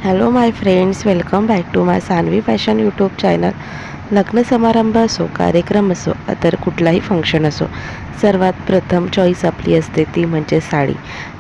Hello my friends, welcome back to my Saanvi fashion YouTube channel. लग्न समारंभ असो, कार्यक्रम असो, तर कुठलाही फंक्शन असो, सर्वात प्रथम चॉईस आपली असते ती म्हणजे साडी.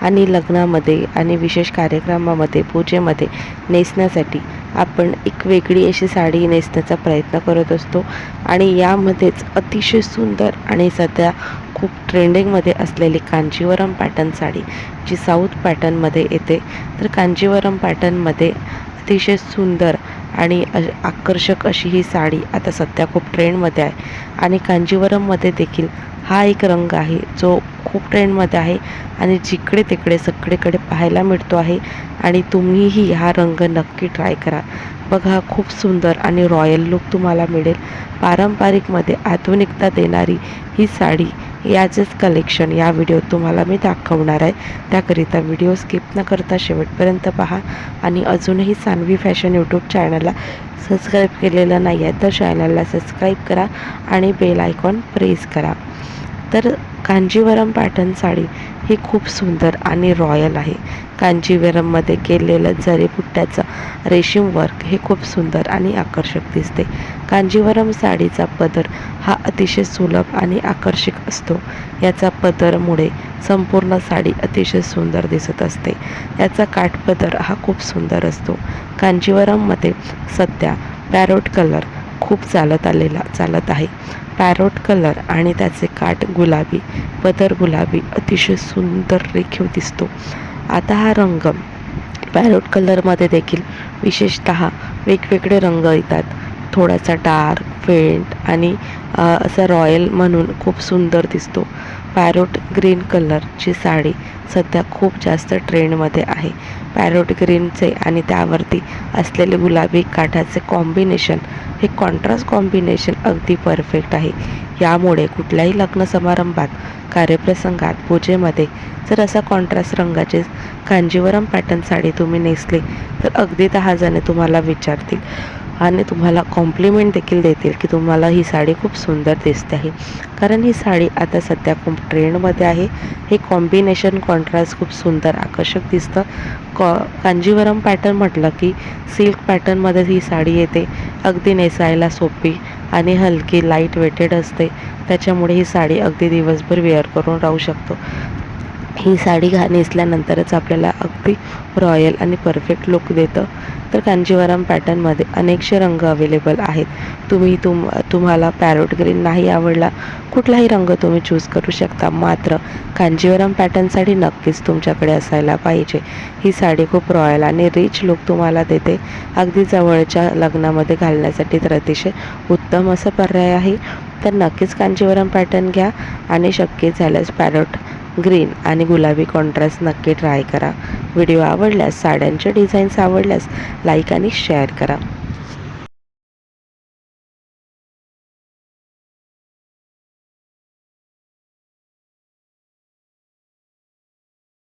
आणि लग्नामध्ये आणि विशेष कार्यक्रमामध्ये, पूजेमध्ये नेसण्यासाठी आपण एक वेगळी अशी साडी नेसण्याचा प्रयत्न करत असतो. आणि यामध्येच अतिशय सुंदर आणि सध्या खूप ट्रेंडिंगमध्ये असलेली कांजीवरम पॅटर्न साडी, जी साऊथ पॅटर्नमध्ये येते. तर कांजीवरम पॅटर्नमध्ये अतिशय सुंदर आणि आकर्षक अशी ही साडी आता सध्या खूप ट्रेंडमध्ये आहे. आणि कांजीवरममध्ये देखील हा एक रंग आहे जो खूप ट्रेंडमध्ये आहे आणि जिकडे तिकडे सगळीकडे पाहायला मिळतो आहे. आणि तुम्हीही हा रंग नक्की ट्राय करा. बघा, खूप सुंदर आणि रॉयल लुक तुम्हाला मिळेल. पारंपरिकमध्ये आधुनिकता देणारी ही साडी, याचेच कलेक्शन या व्हिडिओत तुम्हाला मी दाखवणार आहे. त्याकरिता व्हिडिओ स्किप न करता शेवटपर्यंत पहा. आणि अजूनही सानवी फॅशन यूट्यूब चॅनलला सबस्क्राईब केलेलं नाही आहे तर चॅनलला सबस्क्राईब करा आणि बेल आयकॉन प्रेस करा. तर कांजीवरम पॅटर्न साडी ही खूप सुंदर आणि रॉयल आहे. कांजीवरममध्ये केलेलं जरीबुट्ट्याचं रेशीम वर्क हे खूप सुंदर आणि आकर्षक दिसते. कांजीवरम साडीचा पदर हा अतिशय सुलभ आणि आकर्षक असतो. याचा पदरमुळे संपूर्ण साडी अतिशय सुंदर दिसत असते. याचा काठपदर हा खूप सुंदर असतो. कांजीवरममध्ये सध्या पॅरोट कलर खूप चालत आहे. पॅरोट कलर आणि त्याचे काठ गुलाबी, पदर गुलाबी अतिशय सुंदर रेखीव दिसतो. आता हा रंग पॅरोट कलरमध्ये देखील विशेषतः वेगवेगळे रंग येतात. थोडासा डार्क, फेंट आणि असा रॉयल म्हणून खूप सुंदर दिसतो. पॅरोट ग्रीन कलरची साडी सध्या खूप जास्त ट्रेंडमध्ये आहे. पॅरोट ग्रीनचे आणि त्यावरती असलेले गुलाबी काठाचे कॉम्बिनेशन हे कॉन्ट्रास्ट कॉम्बिनेशन अगदी परफेक्ट आहे. यामुळे कुठल्याही लग्न समारंभात, कार्यप्रसंगात, पूजेमध्ये जर असा कॉन्ट्रास्ट रंगाचे कांजीवरम पॅटर्न साडी तुम्ही नेसली तर अगदी 10 जणे तुम्हाला विचारतील आणि तुम्हाला कॉम्प्लिमेंट देखील देतील की तुम्हाला ही साडी खूप सुंदर दिसते आहे. कारण ही साडी आता सध्या खूप ट्रेंडमध्ये आहे. हे कॉम्बिनेशन कॉन्ट्रास्ट खूप सुंदर आकर्षक दिसतं. कांजीवरम पॅटर्न म्हटलं की सिल्क पॅटर्नमध्ये ही साडी येते. अगदी नेसायला सोपी आणि हलकी लाईट वेटेड असते. त्याच्यामुळे ही साडी अगदी दिवसभर वेअर करून राहू शकतो. ही साडी नेसल्यानंतरच आपल्याला अगदी रॉयल आणि परफेक्ट लुक देतं. तर कांजीवरम पॅटर्नमध्ये अनेकशे रंग अवेलेबल आहेत. तुम्हाला पॅरोट ग्रीन नाही आवडला, कुठलाही रंग तुम्ही चूज करू शकता. मात्र कांजीवरम पॅटर्न साडी नक्कीच तुमच्याकडे असायला पाहिजे. ही साडी खूप रॉयल आणि रिच लुक तुम्हाला देते. अगदी जवळच्या लग्नामध्ये घालण्यासाठी तर अतिशय उत्तम असा पर्याय आहे. तर नक्कीच कांजीवरम पॅटर्न घ्या आणि शक्य झाल्यास पॅरोट ग्रीन आणि गुलाबी कॉन्ट्रास्ट नक्की ट्राय करा. व्हिडिओ आवडल्यास, साड्यांचे डिझाईन्स आवडल्यास लाईक आणि शेअर करा.